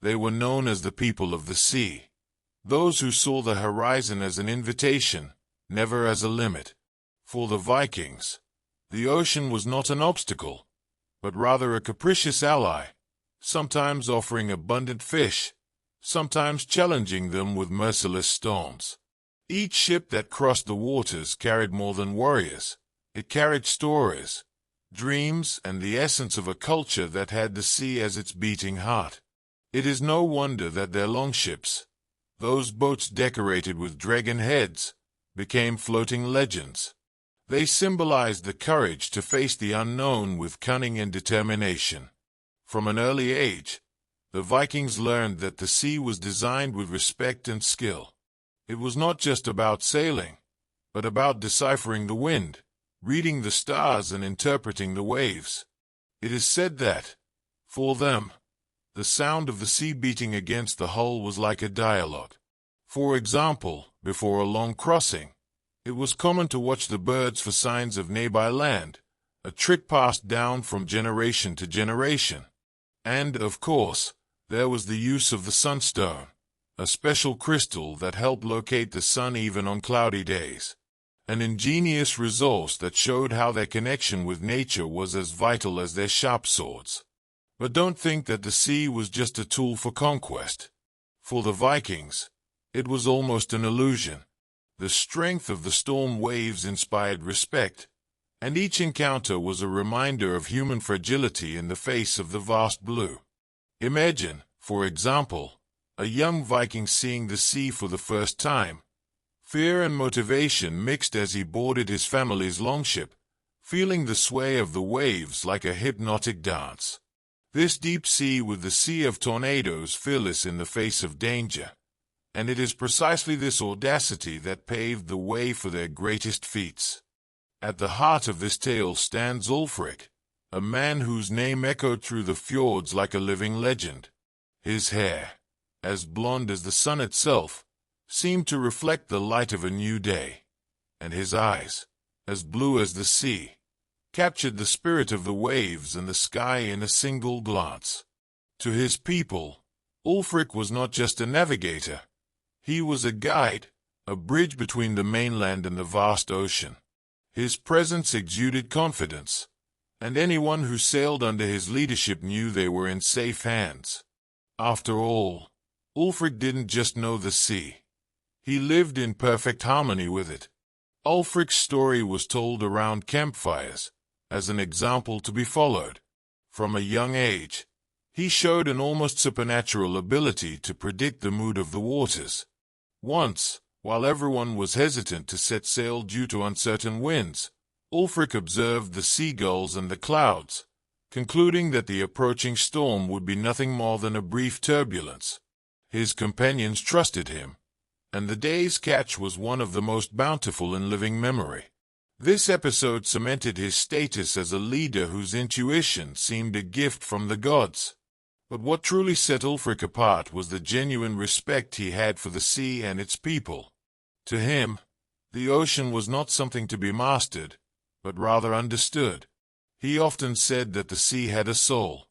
They were known as the people of the sea, those who saw the horizon as an invitation, never as a limit. For the Vikings, the ocean was not an obstacle, but rather a capricious ally, sometimes offering abundant fish, sometimes challenging them with merciless storms. Each ship that crossed the waters carried more than warriors. It carried stories, dreams, and the essence of a culture that had the sea as its beating heart. It is no wonder that their longships, those boats decorated with dragon heads, became floating legends. They symbolized the courage to face the unknown with cunning and determination. From an early age, the Vikings learned that the sea was designed with respect and skill. It was not just about sailing, but about deciphering the wind, reading the stars, and interpreting the waves. It is said that, for them, the sound of the sea beating against the hull was like a dialogue. For example, before a long crossing, it was common to watch the birds for signs of nearby land, a trick passed down from generation to generation. And, of course, there was the use of the sunstone, a special crystal that helped locate the sun even on cloudy days. An ingenious resource that showed how their connection with nature was as vital as their sharp swords. But don't think that the sea was just a tool for conquest. For the Vikings, it was almost an illusion. The strength of the storm waves inspired respect, and each encounter was a reminder of human fragility in the face of the vast blue. Imagine, for example, a young Viking seeing the sea for the first time. Fear and motivation mixed as he boarded his family's longship, feeling the sway of the waves like a hypnotic dance. This deep sea with the sea of tornadoes fearless in the face of danger. And it is precisely this audacity that paved the way for their greatest feats. At the heart of this tale stands Ulfric, a man whose name echoed through the fjords like a living legend. His hair, as blonde as the sun itself, seemed to reflect the light of a new day, and his eyes, as blue as the sea, captured the spirit of the waves and the sky in a single glance. To his people, Ulfric was not just a navigator. He was a guide, a bridge between the mainland and the vast ocean. His presence exuded confidence, and anyone who sailed under his leadership knew they were in safe hands. After all, Ulfric didn't just know the sea. He lived in perfect harmony with it. Ulfric's story was told around campfires, as an example to be followed. From a young age, he showed an almost supernatural ability to predict the mood of the waters. Once, while everyone was hesitant to set sail due to uncertain winds, Ulfric observed the seagulls and the clouds, concluding that the approaching storm would be nothing more than a brief turbulence. His companions trusted him, and the day's catch was one of the most bountiful in living memory. This episode cemented his status as a leader whose intuition seemed a gift from the gods. But what truly set Ulfric apart was the genuine respect he had for the sea and its people. To him, the ocean was not something to be mastered, but rather understood. He often said that the sea had a soul,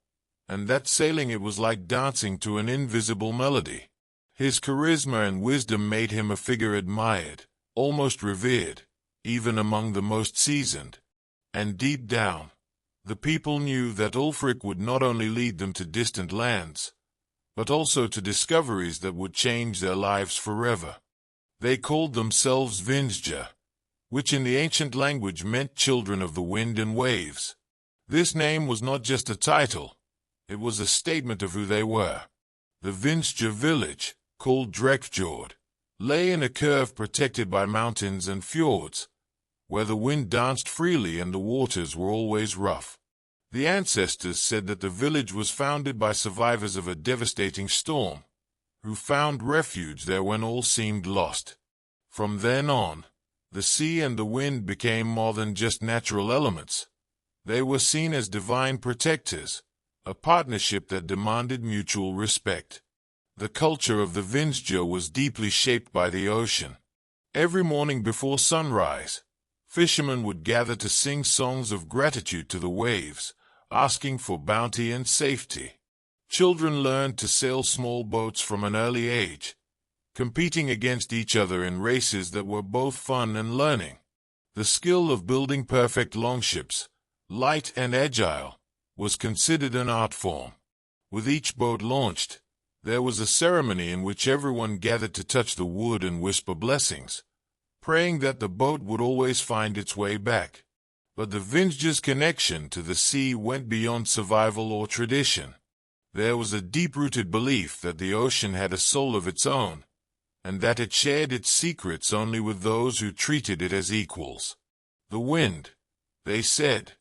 and that sailing it was like dancing to an invisible melody. His charisma and wisdom made him a figure admired, almost revered, even among the most seasoned. And deep down, the people knew that Ulfric would not only lead them to distant lands, but also to discoveries that would change their lives forever. They called themselves Vingsja, which in the ancient language meant children of the wind and waves. This name was not just a title, it was a statement of who they were. The Vingsja village, called Drekfjord, lay in a curve protected by mountains and fjords, where the wind danced freely and the waters were always rough. The ancestors said that the village was founded by survivors of a devastating storm, who found refuge there when all seemed lost. From then on, the sea and the wind became more than just natural elements. They were seen as divine protectors, a partnership that demanded mutual respect. The culture of the Vingsja was deeply shaped by the ocean. Every morning before sunrise, fishermen would gather to sing songs of gratitude to the waves, asking for bounty and safety. Children learned to sail small boats from an early age, competing against each other in races that were both fun and learning. The skill of building perfect longships, light and agile, was considered an art form. With each boat launched, there was a ceremony in which everyone gathered to touch the wood and whisper blessings, praying that the boat would always find its way back. But the Vikings' connection to the sea went beyond survival or tradition. There was a deep-rooted belief that the ocean had a soul of its own, and that it shared its secrets only with those who treated it as equals. The wind, they said,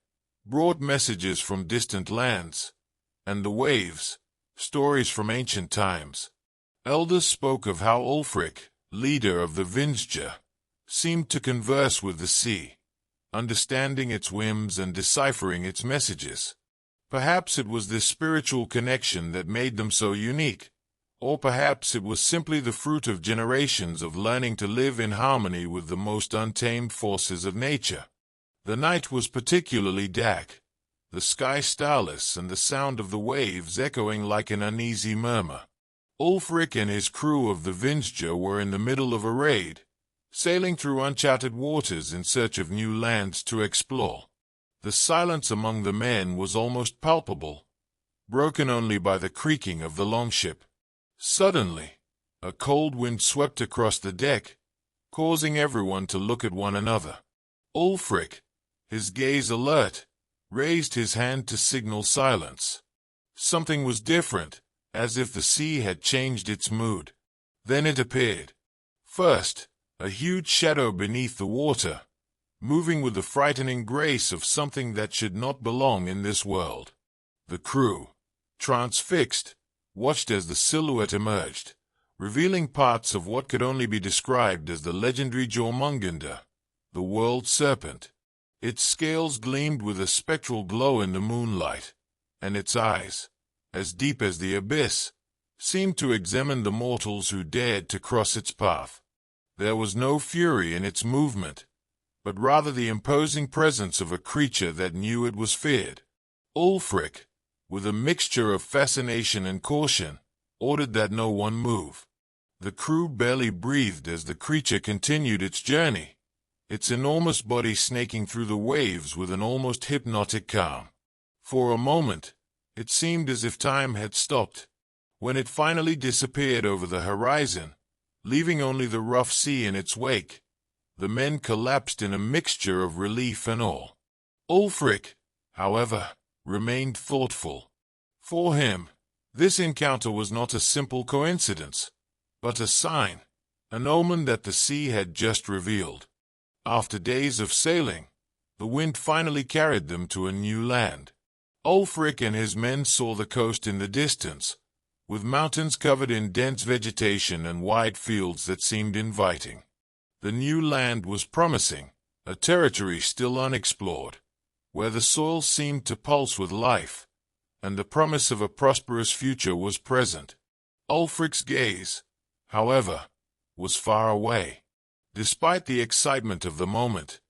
brought messages from distant lands, and the waves, stories from ancient times. Elders spoke of how Ulfric, leader of the Vikings, seemed to converse with the sea, understanding its whims and deciphering its messages. Perhaps it was this spiritual connection that made them so unique, or perhaps it was simply the fruit of generations of learning to live in harmony with the most untamed forces of nature. The night was particularly dark, the sky starless and the sound of the waves echoing like an uneasy murmur. Ulfric and his crew of the Vikings were in the middle of a raid, sailing through uncharted waters in search of new lands to explore. The silence among the men was almost palpable, broken only by the creaking of the longship. Suddenly, a cold wind swept across the deck, causing everyone to look at one another. Ulfric, his gaze alert, raised his hand to signal silence. Something was different, as if the sea had changed its mood. Then it appeared. First, a huge shadow beneath the water, moving with the frightening grace of something that should not belong in this world. The crew, transfixed, watched as the silhouette emerged, revealing parts of what could only be described as the legendary Jormungandr, the world serpent. Its scales gleamed with a spectral glow in the moonlight, and its eyes, as deep as the abyss, seemed to examine the mortals who dared to cross its path. There was no fury in its movement, but rather the imposing presence of a creature that knew it was feared. Ulfric, with a mixture of fascination and caution, ordered that no one move. The crew barely breathed as the creature continued its journey, its enormous body snaking through the waves with an almost hypnotic calm. For a moment, it seemed as if time had stopped. When it finally disappeared over the horizon, leaving only the rough sea in its wake, the men collapsed in a mixture of relief and awe. Ulfric, however, remained thoughtful. For him, this encounter was not a simple coincidence, but a sign, an omen that the sea had just revealed. After days of sailing, the wind finally carried them to a new land. Ulfric and his men saw the coast in the distance, with mountains covered in dense vegetation and wide fields that seemed inviting. The new land was promising, a territory still unexplored, where the soil seemed to pulse with life, and the promise of a prosperous future was present. Ulfric's gaze, however, was far away. Despite the excitement of the moment,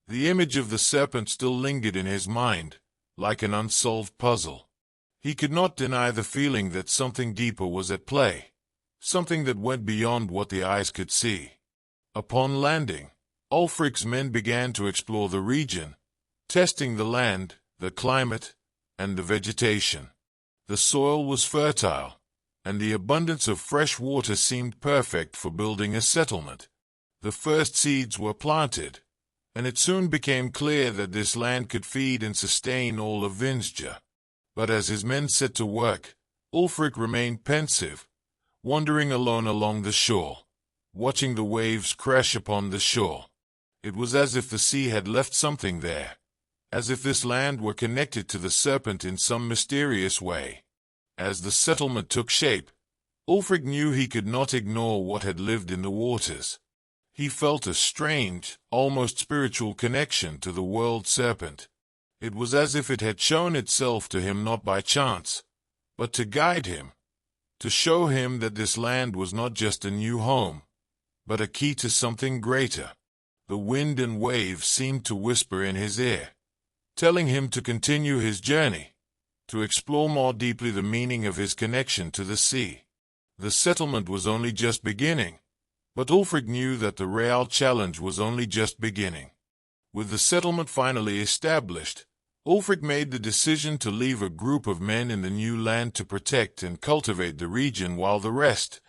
the image of the serpent still lingered in his mind, like an unsolved puzzle. He could not deny the feeling that something deeper was at play, something that went beyond what the eyes could see. Upon landing, Ulfric's men began to explore the region, testing the land, the climate, and the vegetation. The soil was fertile, and the abundance of fresh water seemed perfect for building a settlement. The first seeds were planted, and it soon became clear that this land could feed and sustain all of Vikings. But as his men set to work, Ulfric remained pensive, wandering alone along the shore, watching the waves crash upon the shore. It was as if the sea had left something there, as if this land were connected to the serpent in some mysterious way. As the settlement took shape, Ulfric knew he could not ignore what had lived in the waters. He felt a strange, almost spiritual connection to the world serpent. It was as if it had shown itself to him not by chance, but to guide him, to show him that this land was not just a new home, but a key to something greater. The wind and waves seemed to whisper in his ear, telling him to continue his journey, to explore more deeply the meaning of his connection to the sea. The settlement was only just beginning, but Ulfric knew that the real challenge was only just beginning. With the settlement finally established, Ulfric made the decision to leave a group of men in the new land to protect and cultivate the region while the rest,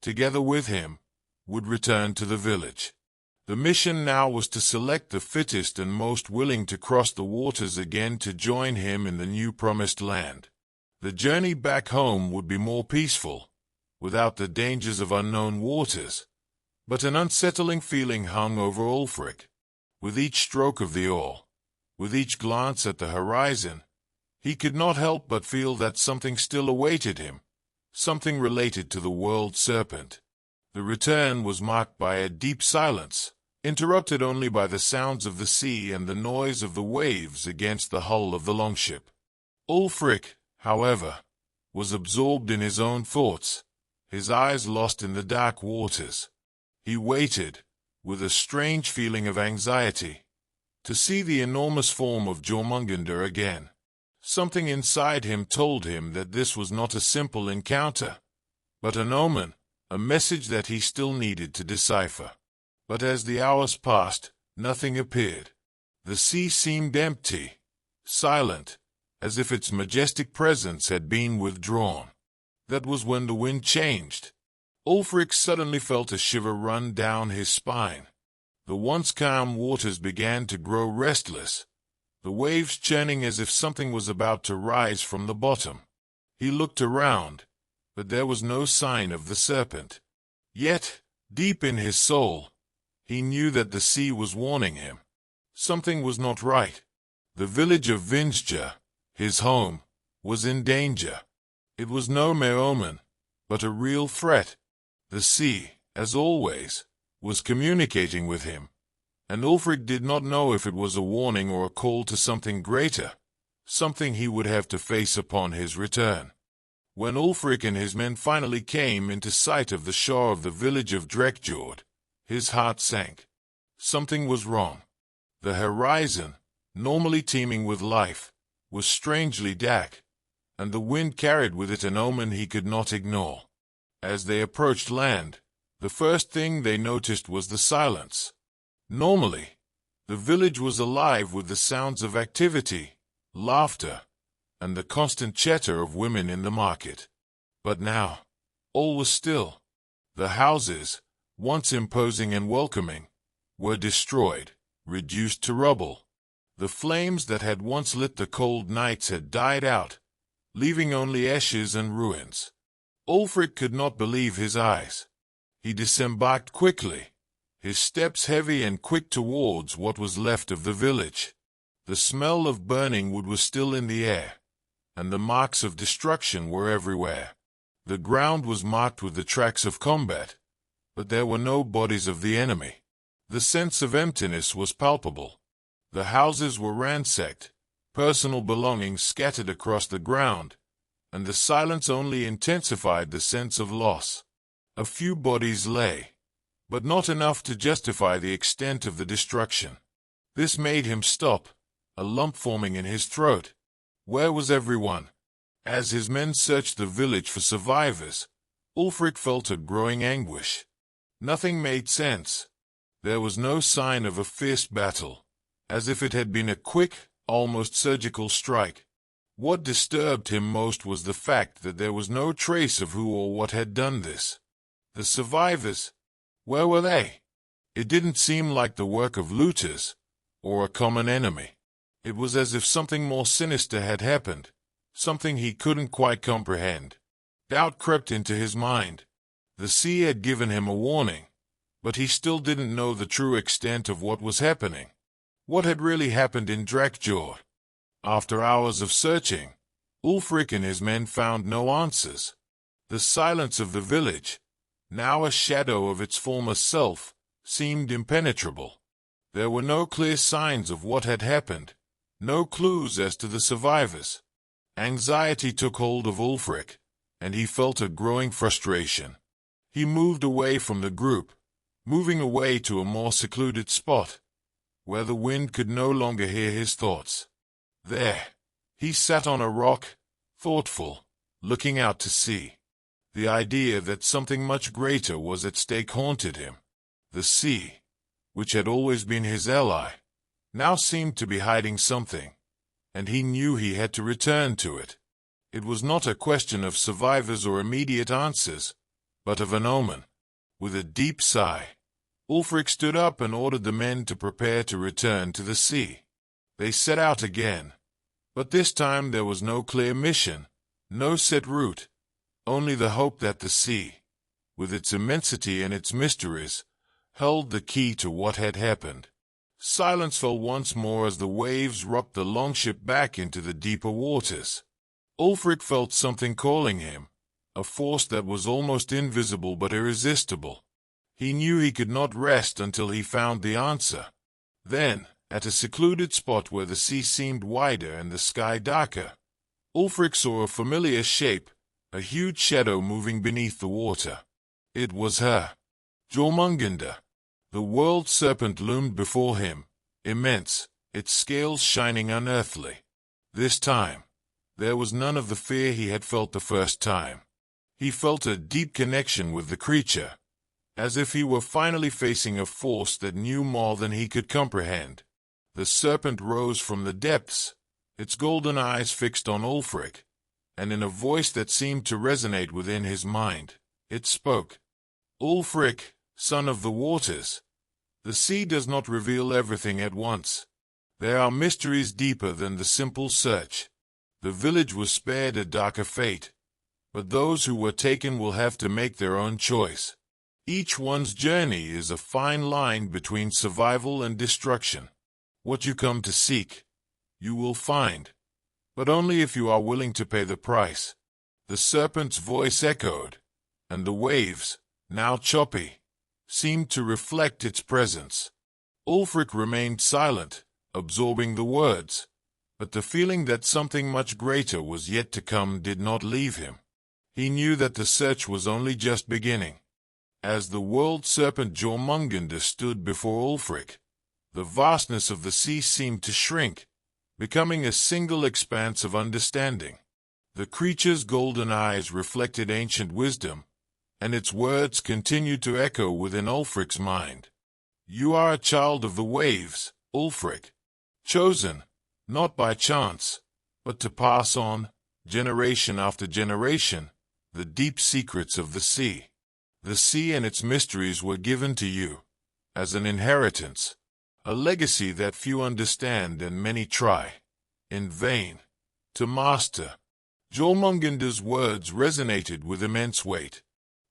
together with him, would return to the village. The mission now was to select the fittest and most willing to cross the waters again to join him in the new promised land. The journey back home would be more peaceful, without the dangers of unknown waters, but an unsettling feeling hung over Ulfric. With each stroke of the oar, with each glance at the horizon, he could not help but feel that something still awaited him, something related to the world serpent. The return was marked by a deep silence, interrupted only by the sounds of the sea and the noise of the waves against the hull of the longship. Ulfric, however, was absorbed in his own thoughts, his eyes lost in the dark waters. He waited, with a strange feeling of anxiety, to see the enormous form of Jormungandr again. Something inside him told him that this was not a simple encounter, but an omen, a message that he still needed to decipher. But as the hours passed, nothing appeared. The sea seemed empty, silent, as if its majestic presence had been withdrawn. That was when the wind changed. Ulfric suddenly felt a shiver run down his spine. The once calm waters began to grow restless, the waves churning as if something was about to rise from the bottom. He looked around, but there was no sign of the serpent. Yet, deep in his soul, he knew that the sea was warning him. Something was not right. The village of Vinsja, his home, was in danger. It was no mere omen, but a real threat. The sea, as always, was communicating with him, and Ulfric did not know if it was a warning or a call to something greater, something he would have to face upon his return. When Ulfric and his men finally came into sight of the shore of the village of Drekjord, his heart sank. Something was wrong. The horizon, normally teeming with life, was strangely dark, and the wind carried with it an omen he could not ignore. As they approached land, the first thing they noticed was the silence. Normally, the village was alive with the sounds of activity, laughter, and the constant chatter of women in the market. But now, all was still. The houses, once imposing and welcoming, were destroyed, reduced to rubble. The flames that had once lit the cold nights had died out, leaving only ashes and ruins. Ulfric could not believe his eyes. He disembarked quickly, his steps heavy and quick towards what was left of the village. The smell of burning wood was still in the air, and the marks of destruction were everywhere. The ground was marked with the tracks of combat, but there were no bodies of the enemy. The sense of emptiness was palpable. The houses were ransacked, personal belongings scattered across the ground, and the silence only intensified the sense of loss. A few bodies lay, but not enough to justify the extent of the destruction. This made him stop, a lump forming in his throat. Where was everyone? As his men searched the village for survivors, Ulfric felt a growing anguish. Nothing made sense. There was no sign of a fierce battle, as if it had been a quick, almost surgical strike. What disturbed him most was the fact that there was no trace of who or what had done this. The survivors, where were they? It didn't seem like the work of looters, or a common enemy. It was as if something more sinister had happened, something he couldn't quite comprehend. Doubt crept into his mind. The sea had given him a warning, but he still didn't know the true extent of what was happening. What had really happened in Drekjord? After hours of searching, Ulfric and his men found no answers. The silence of the village, now a shadow of its former self, seemed impenetrable. There were no clear signs of what had happened, no clues as to the survivors. Anxiety took hold of Ulfric, and he felt a growing frustration. He moved away from the group, moving away to a more secluded spot, where the wind could no longer hear his thoughts. There, he sat on a rock, thoughtful, looking out to sea. The idea that something much greater was at stake haunted him. The sea, which had always been his ally, now seemed to be hiding something, and he knew he had to return to it. It was not a question of survivors or immediate answers, but of an omen. With a deep sigh, Ulfric stood up and ordered the men to prepare to return to the sea. They set out again, but this time there was no clear mission, no set route, only the hope that the sea, with its immensity and its mysteries, held the key to what had happened. Silence fell once more as the waves rocked the longship back into the deeper waters. Ulfric felt something calling him, a force that was almost invisible but irresistible. He knew he could not rest until he found the answer. Then, at a secluded spot where the sea seemed wider and the sky darker, Ulfric saw a familiar shape, a huge shadow moving beneath the water. It was her. Jormungandr. The world serpent loomed before him, immense, its scales shining unearthly. This time, there was none of the fear he had felt the first time. He felt a deep connection with the creature, as if he were finally facing a force that knew more than he could comprehend. The serpent rose from the depths, its golden eyes fixed on Ulfric, and in a voice that seemed to resonate within his mind, it spoke. Ulfric, son of the waters, the sea does not reveal everything at once. There are mysteries deeper than the simple search. The village was spared a darker fate, but those who were taken will have to make their own choice. Each one's journey is a fine line between survival and destruction. What you come to seek, you will find, but only if you are willing to pay the price. The serpent's voice echoed, and the waves, now choppy, seemed to reflect its presence. Ulfric remained silent, absorbing the words, but the feeling that something much greater was yet to come did not leave him. He knew that the search was only just beginning. As the world serpent Jormungandr stood before Ulfric, the vastness of the sea seemed to shrink, becoming a single expanse of understanding. The creature's golden eyes reflected ancient wisdom, and its words continued to echo within Ulfric's mind. You are a child of the waves, Ulfric, chosen, not by chance, but to pass on, generation after generation, the deep secrets of the sea. The sea and its mysteries were given to you, as an inheritance, a legacy that few understand and many try, in vain, to master. Jormungandr's words resonated with immense weight.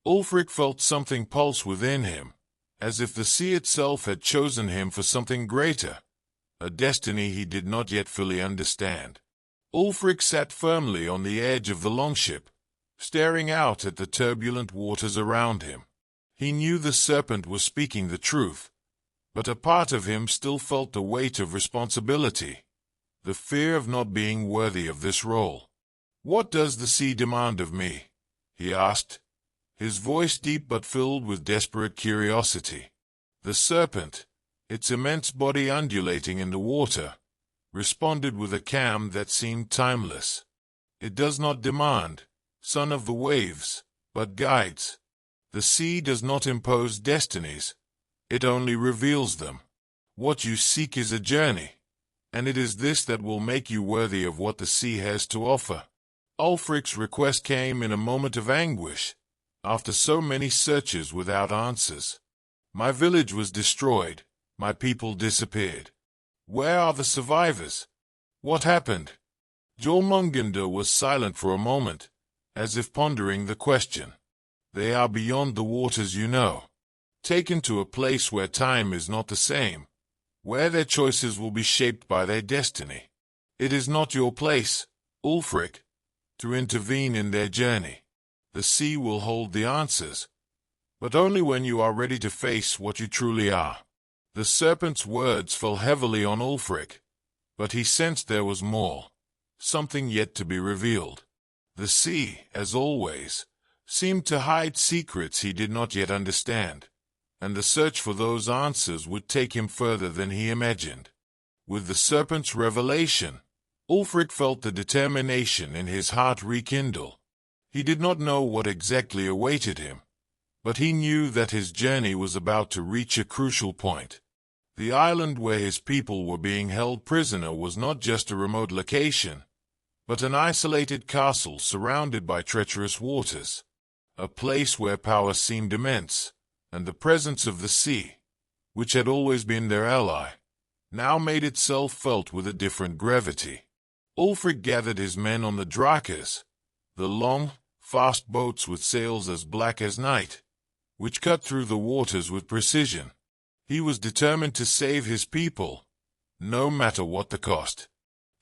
Ulfric felt something pulse within him, as if the sea itself had chosen him for something greater, a destiny he did not yet fully understand. Ulfric sat firmly on the edge of the longship, staring out at the turbulent waters around him. He knew the serpent was speaking the truth, but a part of him still felt the weight of responsibility, the fear of not being worthy of this role. What does the sea demand of me? He asked, his voice deep but filled with desperate curiosity. The serpent, its immense body undulating in the water, responded with a calm that seemed timeless. It does not demand, son of the waves, but guides. The sea does not impose destinies, it only reveals them. What you seek is a journey, and it is this that will make you worthy of what the sea has to offer. Ulfric's request came in a moment of anguish, after so many searches without answers. My village was destroyed, my people disappeared. Where are the survivors? What happened? Jormungandr was silent for a moment, as if pondering the question. They are beyond the waters you know, taken to a place where time is not the same, where their choices will be shaped by their destiny. It is not your place, Ulfric, to intervene in their journey. The sea will hold the answers, but only when you are ready to face what you truly are. The serpent's words fell heavily on Ulfric, but he sensed there was more, something yet to be revealed. The sea, as always, seemed to hide secrets he did not yet understand, and the search for those answers would take him further than he imagined. With the serpent's revelation, Ulfric felt the determination in his heart rekindle. He did not know what exactly awaited him, but he knew that his journey was about to reach a crucial point. The island where his people were being held prisoner was not just a remote location, but an isolated castle surrounded by treacherous waters, a place where power seemed immense, and the presence of the sea, which had always been their ally, now made itself felt with a different gravity. Ulfric gathered his men on the drakars, the long, fast boats with sails as black as night, which cut through the waters with precision. He was determined to save his people, no matter what the cost.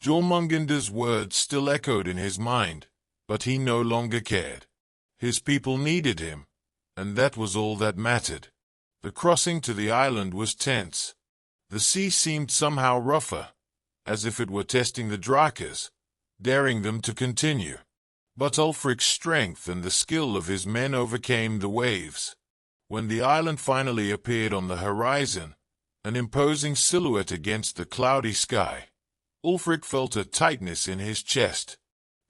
Jormungandr's words still echoed in his mind, but he no longer cared. His people needed him, and that was all that mattered. The crossing to the island was tense. The sea seemed somehow rougher, as if it were testing the drakars, daring them to continue. But Ulfric's strength and the skill of his men overcame the waves. When the island finally appeared on the horizon, an imposing silhouette against the cloudy sky, Ulfric felt a tightness in his chest.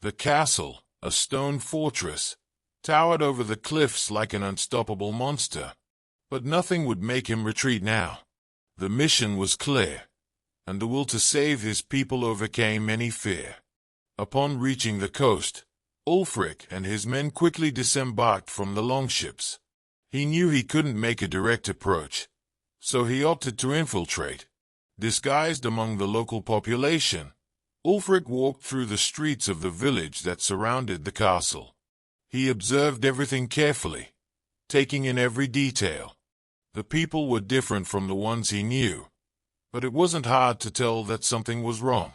The castle, a stone fortress, towered over the cliffs like an unstoppable monster. But nothing would make him retreat now. The mission was clear, and the will to save his people overcame any fear. Upon reaching the coast, Ulfric and his men quickly disembarked from the longships. He knew he couldn't make a direct approach, so he opted to infiltrate. Disguised among the local population, Ulfric walked through the streets of the village that surrounded the castle. He observed everything carefully, taking in every detail. The people were different from the ones he knew, but it wasn't hard to tell that something was wrong.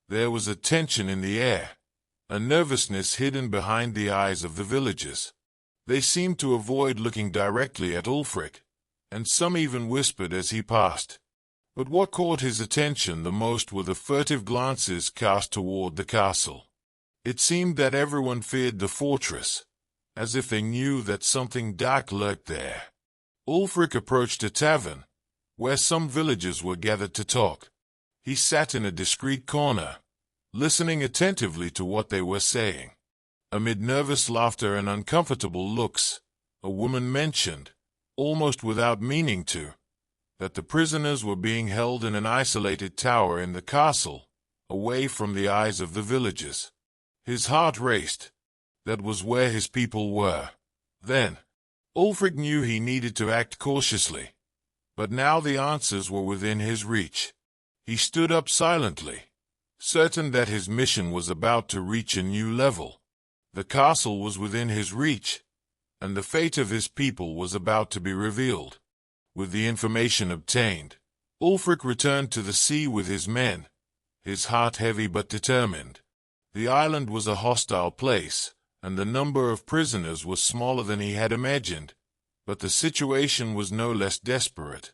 There was a tension in the air, a nervousness hidden behind the eyes of the villagers. They seemed to avoid looking directly at Ulfric, and some even whispered as he passed. But what caught his attention the most were the furtive glances cast toward the castle. It seemed that everyone feared the fortress, as if they knew that something dark lurked there. Ulfric approached a tavern, where some villagers were gathered to talk. He sat in a discreet corner, listening attentively to what they were saying. Amid nervous laughter and uncomfortable looks, a woman mentioned, almost without meaning to, that the prisoners were being held in an isolated tower in the castle, away from the eyes of the villagers. His heart raced. That was where his people were. Then, Ulfric knew he needed to act cautiously, but now the answers were within his reach. He stood up silently, certain that his mission was about to reach a new level. The castle was within his reach, and the fate of his people was about to be revealed. With the information obtained, Ulfric returned to the sea with his men, his heart heavy but determined. The island was a hostile place, and the number of prisoners was smaller than he had imagined, but the situation was no less desperate.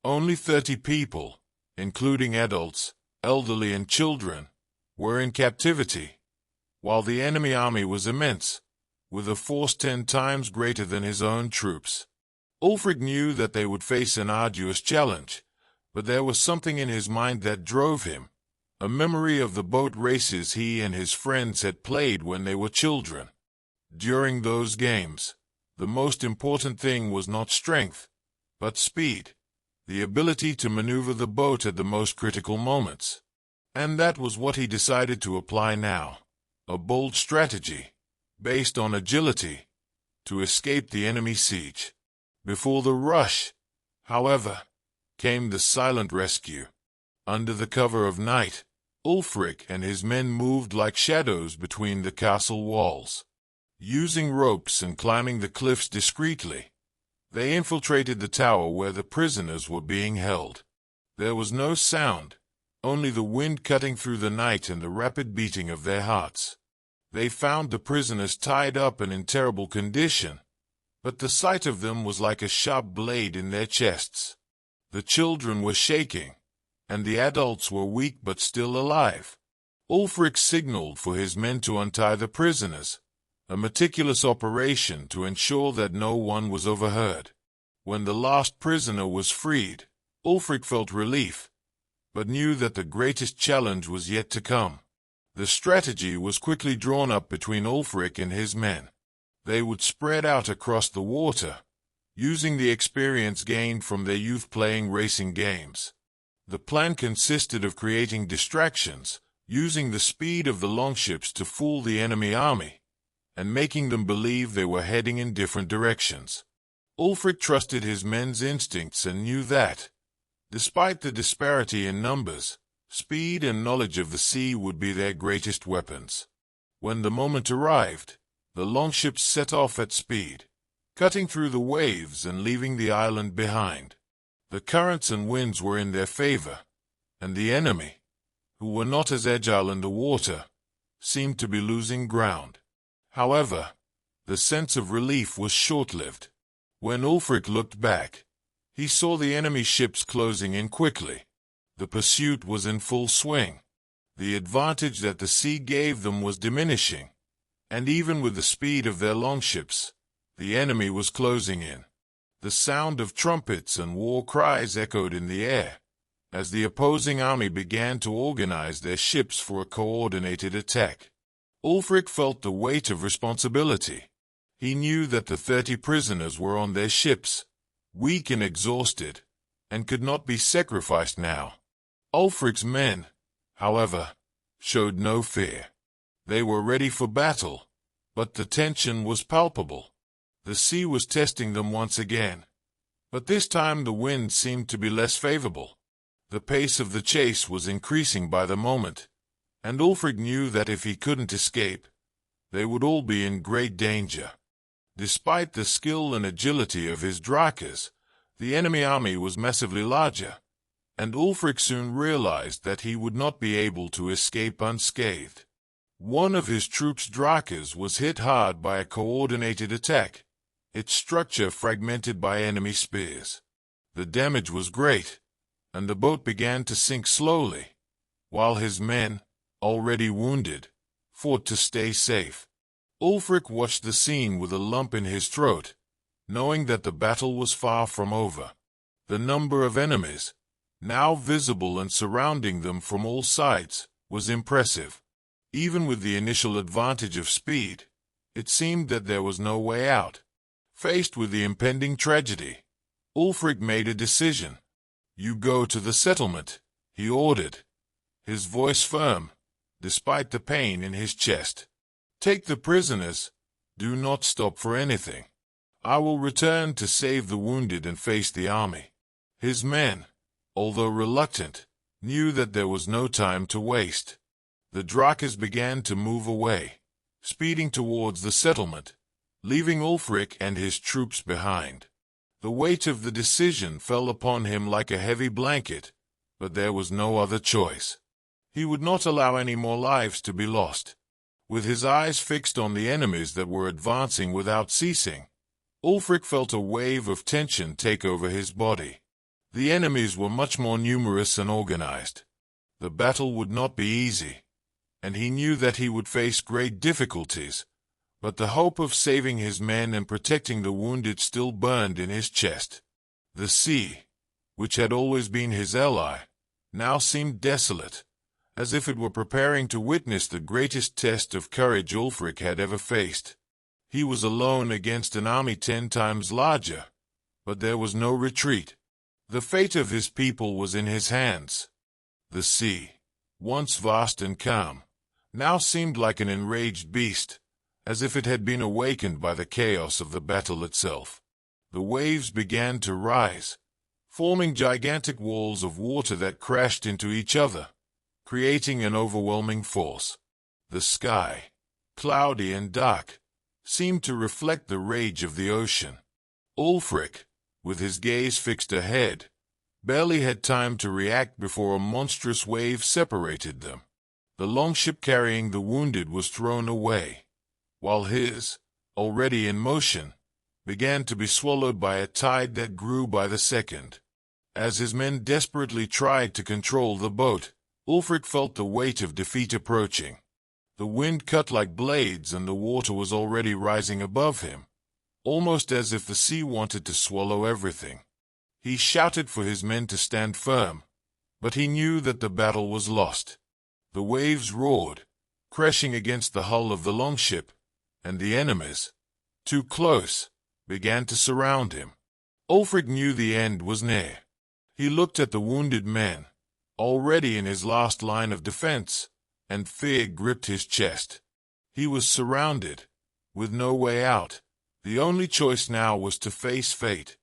Only 30 people, including adults, elderly and children, were in captivity, while the enemy army was immense, with a force 10 times greater than his own troops. Ulfric knew that they would face an arduous challenge, but there was something in his mind that drove him, a memory of the boat races he and his friends had played when they were children. During those games, the most important thing was not strength, but speed, the ability to maneuver the boat at the most critical moments. And that was what he decided to apply now, a bold strategy, based on agility, to escape the enemy siege. Before the rush, however, came the silent rescue. Under the cover of night, Ulfric and his men moved like shadows between the castle walls. Using ropes and climbing the cliffs discreetly, they infiltrated the tower where the prisoners were being held. There was no sound, only the wind cutting through the night and the rapid beating of their hearts. They found the prisoners tied up and in terrible condition, but the sight of them was like a sharp blade in their chests. The children were shaking, and the adults were weak but still alive. Ulfric signaled for his men to untie the prisoners, a meticulous operation to ensure that no one was overheard. When the last prisoner was freed, Ulfric felt relief, but knew that the greatest challenge was yet to come. The strategy was quickly drawn up between Ulfric and his men. They would spread out across the water, using the experience gained from their youth playing racing games. The plan consisted of creating distractions, using the speed of the longships to fool the enemy army, and making them believe they were heading in different directions. Ulfric trusted his men's instincts and knew that, despite the disparity in numbers, speed and knowledge of the sea would be their greatest weapons. When the moment arrived, the longships set off at speed, cutting through the waves and leaving the island behind. The currents and winds were in their favor, and the enemy, who were not as agile in the water, seemed to be losing ground. However, the sense of relief was short-lived. When Ulfric looked back, he saw the enemy ships closing in quickly. The pursuit was in full swing. The advantage that the sea gave them was diminishing, and even with the speed of their longships, the enemy was closing in. The sound of trumpets and war cries echoed in the air, as the opposing army began to organize their ships for a coordinated attack. Ulfric felt the weight of responsibility. He knew that the 30 prisoners were on their ships, weak and exhausted, and could not be sacrificed now. Ulfric's men, however, showed no fear. They were ready for battle, but the tension was palpable. The sea was testing them once again, but this time the wind seemed to be less favorable. The pace of the chase was increasing by the moment, and Ulfric knew that if he couldn't escape, they would all be in great danger. Despite the skill and agility of his drakars, the enemy army was massively larger, and Ulfric soon realized that he would not be able to escape unscathed. One of his troops' drakars was hit hard by a coordinated attack, its structure fragmented by enemy spears. The damage was great, and the boat began to sink slowly, while his men, already wounded, fought to stay safe. Ulfric watched the scene with a lump in his throat, knowing that the battle was far from over. The number of enemies, now visible and surrounding them from all sides, was impressive. Even with the initial advantage of speed, it seemed that there was no way out. Faced with the impending tragedy, Ulfric made a decision. "You go to the settlement," he ordered, his voice firm, despite the pain in his chest. "Take the prisoners. Do not stop for anything. I will return to save the wounded and face the army." His men, although reluctant, knew that there was no time to waste. The drakars began to move away, speeding towards the settlement, leaving Ulfric and his troops behind. The weight of the decision fell upon him like a heavy blanket, but there was no other choice. He would not allow any more lives to be lost. With his eyes fixed on the enemies that were advancing without ceasing, Ulfric felt a wave of tension take over his body. The enemies were much more numerous and organized. The battle would not be easy, and he knew that he would face great difficulties, but the hope of saving his men and protecting the wounded still burned in his chest. The sea, which had always been his ally, now seemed desolate, as if it were preparing to witness the greatest test of courage Ulfric had ever faced. He was alone against an army 10 times larger, but there was no retreat. The fate of his people was in his hands. The sea, once vast and calm, now seemed like an enraged beast, as if it had been awakened by the chaos of the battle itself. The waves began to rise, forming gigantic walls of water that crashed into each other, creating an overwhelming force. The sky, cloudy and dark, seemed to reflect the rage of the ocean. Ulfric, with his gaze fixed ahead, barely had time to react before a monstrous wave separated them. The longship carrying the wounded was thrown away, while his, already in motion, began to be swallowed by a tide that grew by the second. As his men desperately tried to control the boat, Ulfric felt the weight of defeat approaching. The wind cut like blades and the water was already rising above him, almost as if the sea wanted to swallow everything. He shouted for his men to stand firm, but he knew that the battle was lost. The waves roared, crashing against the hull of the longship, and the enemies, too close, began to surround him. Ulfric knew the end was near. He looked at the wounded men, already in his last line of defense, and fear gripped his chest. He was surrounded, with no way out. The only choice now was to face fate.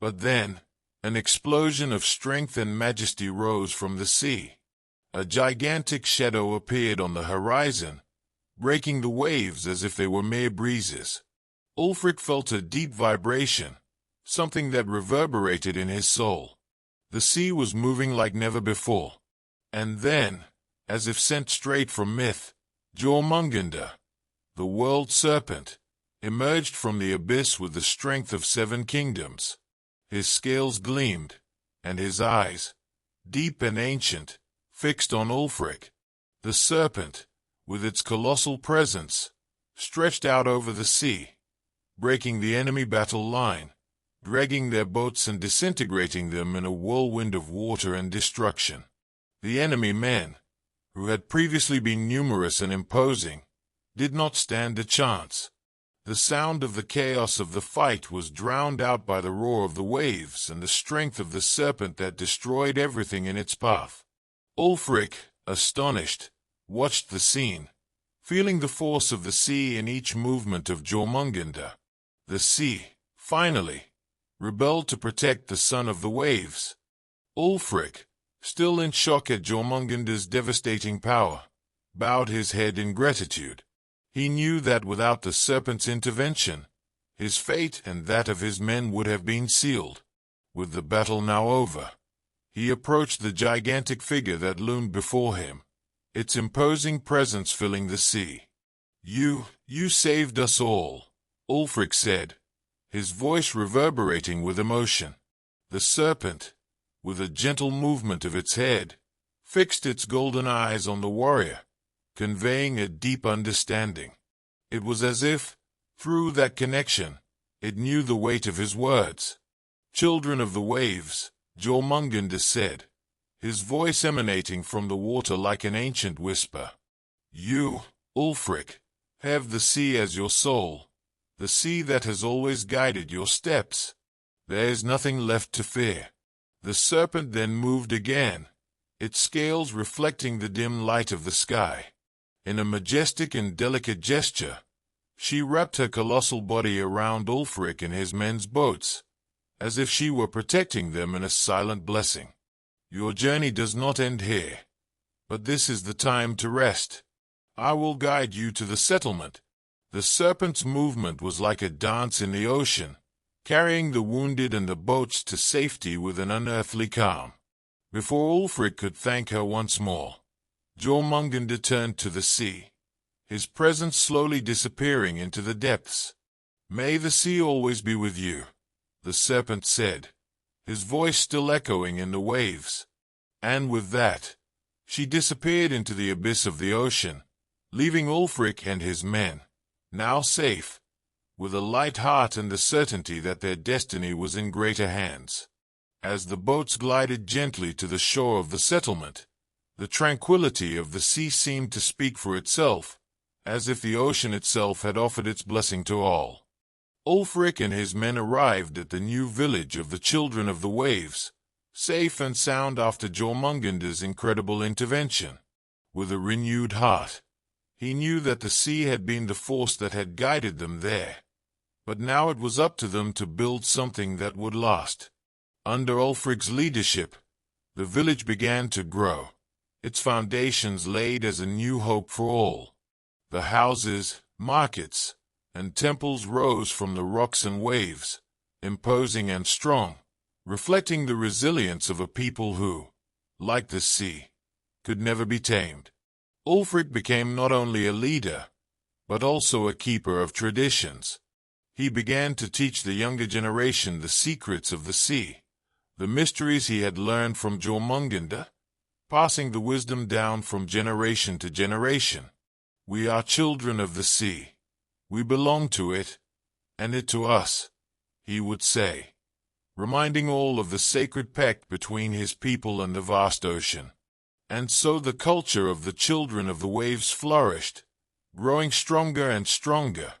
But then, an explosion of strength and majesty rose from the sea. A gigantic shadow appeared on the horizon, breaking the waves as if they were mere breezes. Ulfric felt a deep vibration, something that reverberated in his soul. The sea was moving like never before. And then, as if sent straight from myth, Jormungandr, the world serpent, emerged from the abyss with the strength of 7 kingdoms. His scales gleamed, and his eyes, deep and ancient, fixed on Ulfric. The serpent, with its colossal presence, stretched out over the sea, breaking the enemy battle line, dragging their boats and disintegrating them in a whirlwind of water and destruction. The enemy men, who had previously been numerous and imposing, did not stand a chance. The sound of the chaos of the fight was drowned out by the roar of the waves and the strength of the serpent that destroyed everything in its path. Ulfric, astonished, watched the scene, feeling the force of the sea in each movement of Jormungandr. The sea, finally, rebelled to protect the son of the waves. Ulfric, still in shock at Jormungandr's devastating power, bowed his head in gratitude. He knew that without the serpent's intervention, his fate and that of his men would have been sealed. With the battle now over, he approached the gigantic figure that loomed before him, its imposing presence filling the sea. You saved us all," Ulfric said, his voice reverberating with emotion. The serpent, with a gentle movement of its head, fixed its golden eyes on the warrior, conveying a deep understanding. It was as if, through that connection, it knew the weight of his words. "Children of the waves," Jormungandr said, his voice emanating from the water like an ancient whisper. "You, Ulfric, have the sea as your soul, the sea that has always guided your steps. There is nothing left to fear." The serpent then moved again, its scales reflecting the dim light of the sky. In a majestic and delicate gesture, she wrapped her colossal body around Ulfric and his men's boats, as if she were protecting them in a silent blessing. "Your journey does not end here, but this is the time to rest. I will guide you to the settlement." The serpent's movement was like a dance in the ocean, carrying the wounded and the boats to safety with an unearthly calm. Before Ulfric could thank her once more, Jormungandr turned to the sea, his presence slowly disappearing into the depths. "May the sea always be with you," the serpent said, his voice still echoing in the waves. And with that, she disappeared into the abyss of the ocean, leaving Ulfric and his men, now safe, with a light heart and the certainty that their destiny was in greater hands. As the boats glided gently to the shore of the settlement, the tranquility of the sea seemed to speak for itself, as if the ocean itself had offered its blessing to all. Ulfric and his men arrived at the new village of the Children of the Waves, safe and sound after Jormungandr's incredible intervention. With a renewed heart, he knew that the sea had been the force that had guided them there, but now it was up to them to build something that would last. Under Ulfric's leadership, the village began to grow, its foundations laid as a new hope for all. The houses, markets, and temples rose from the rocks and waves, imposing and strong, reflecting the resilience of a people who, like the sea, could never be tamed. Ulfric became not only a leader, but also a keeper of traditions. He began to teach the younger generation the secrets of the sea, the mysteries he had learned from Jormungandr, passing the wisdom down from generation to generation. "We are children of the sea. We belong to it, and it to us," he would say, reminding all of the sacred pact between his people and the vast ocean. And so the culture of the children of the waves flourished, growing stronger and stronger,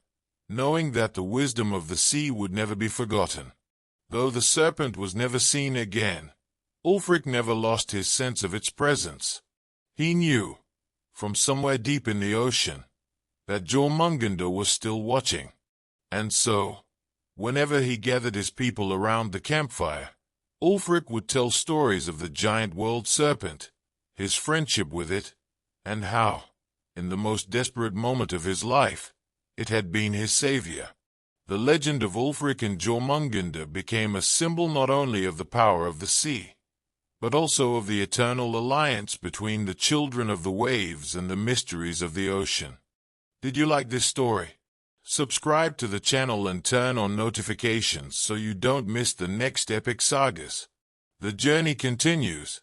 knowing that the wisdom of the sea would never be forgotten. Though the serpent was never seen again, Ulfric never lost his sense of its presence. He knew, from somewhere deep in the ocean, that Jormungandr was still watching. And so, whenever he gathered his people around the campfire, Ulfric would tell stories of the giant world serpent, his friendship with it, and how, in the most desperate moment of his life, it had been his savior. The legend of Ulfric and Jormungandr became a symbol not only of the power of the sea, but also of the eternal alliance between the children of the waves and the mysteries of the ocean. Did you like this story? Subscribe to the channel and turn on notifications so you don't miss the next epic sagas. The journey continues.